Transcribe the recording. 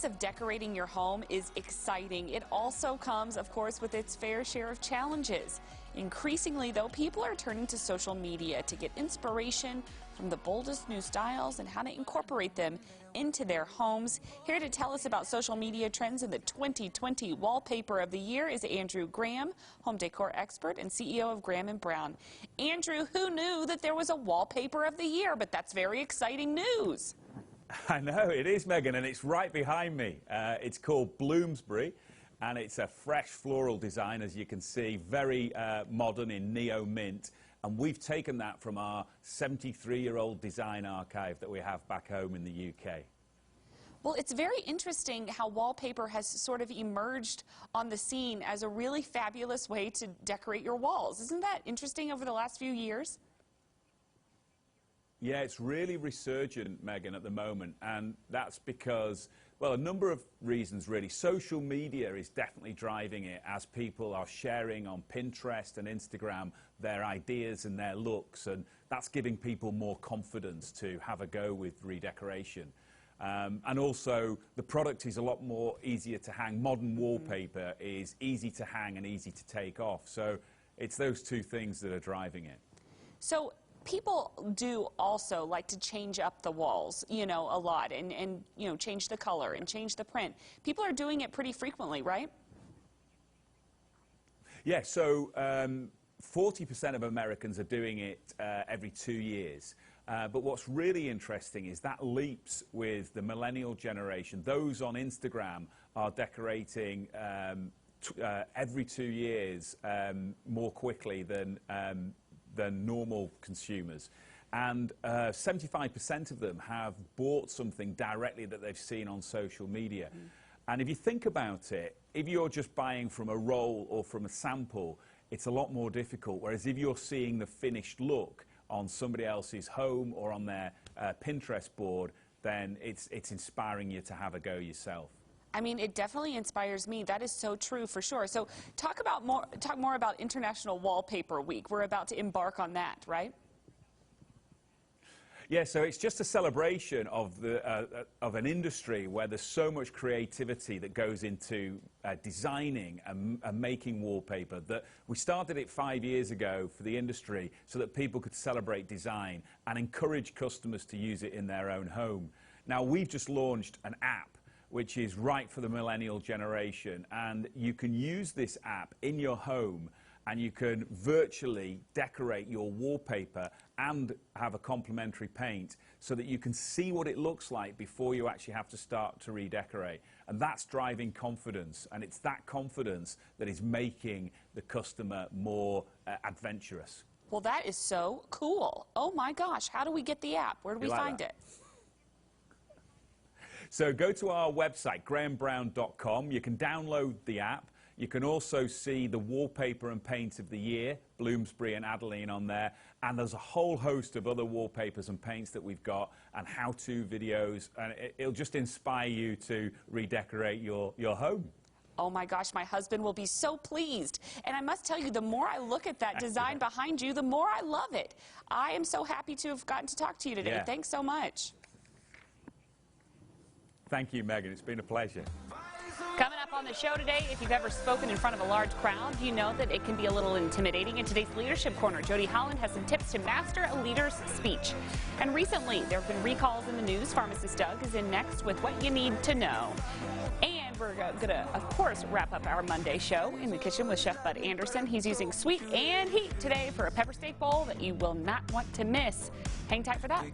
process of decorating your home is exciting. It also comes, of course, with its fair share of challenges. Increasingly, though, people are turning to social media to get inspiration from the boldest new styles and how to incorporate them into their homes. Here to tell us about social media trends in the 2020 Wallpaper of the Year is Andrew Graham, home decor expert and CEO of Graham & Brown. Andrew, who knew that there was a Wallpaper of the Year? But that's very exciting news. I know, it is, Megan, and it's right behind me. It's called Bloomsbury, and it's a fresh floral design, as you can see, very modern in neo mint. And we've taken that from our 73-year-old design archive that we have back home in the UK. Well, it's very interesting how wallpaper has sort of emerged on the scene as a really fabulous way to decorate your walls. Isn't that interesting over the last few years? Yeah, it's really resurgent, Megan, at the moment, and that's because, well, a number of reasons, really. Social media is definitely driving it as people are sharing on Pinterest and Instagram their ideas and their looks, and that's giving people more confidence to have a go with redecoration. And also, the product is a lot more easier to hang. Modern wallpaper is easy to hang and easy to take off, so it's those two things that are driving it. So people do also like to change up the walls, you know, a lot, and you know, change the color and change the print. People are doing it pretty frequently, right? Yeah, so 40% of Americans are doing it every 2 years. But what's really interesting is that leaps with the millennial generation. Those on Instagram are decorating every 2 years more quickly than normal consumers. And 75% of them have bought something directly that they've seen on social media. And if you think about it, if you're just buying from a roll or from a sample, it's a lot more difficult. Whereas if you're seeing the finished look on somebody else's home or on their Pinterest board, then it's inspiring you to have a go yourself. I mean, it definitely inspires me. That is so true, for sure. So talk more about International Wallpaper Week. We're about to embark on that, right? Yeah, so it's just a celebration of an industry where there's so much creativity that goes into designing and making wallpaper that we started it 5 years ago for the industry so that people could celebrate design and encourage customers to use it in their own home. Now, we've just launched an app which is right for the millennial generation, and you can use this app in your home and you can virtually decorate your wallpaper and have a complimentary paint so that you can see what it looks like before you actually have to start to redecorate. And that's driving confidence, and it's that confidence that is making the customer more adventurous. Well, that is so cool. Oh my gosh, how do we get the app? Where do we find it? So go to our website, grahambrown.com. You can download the app. You can also see the wallpaper and paint of the year, Bloomsbury and Adeline on there. And there's a whole host of other wallpapers and paints that we've got and how-to videos. And it'll just inspire you to redecorate your home. Oh my gosh, my husband will be so pleased. And I must tell you, the more I look at that design behind you, the more I love it. I am so happy to have gotten to talk to you today. Yeah. Thanks so much. Thank you, Megan. It's been a pleasure. Coming up on the show today, if you've ever spoken in front of a large crowd, you know that it can be a little intimidating. In today's Leadership Corner, Jody Holland has some tips to master a leader's speech. And recently, there have been recalls in the news. Pharmacist Doug is in next with what you need to know. And we're going to, of course, wrap up our Monday show in the kitchen with Chef Bud Anderson. He's using sweet and heat today for a pepper steak bowl that you will not want to miss. Hang tight for that.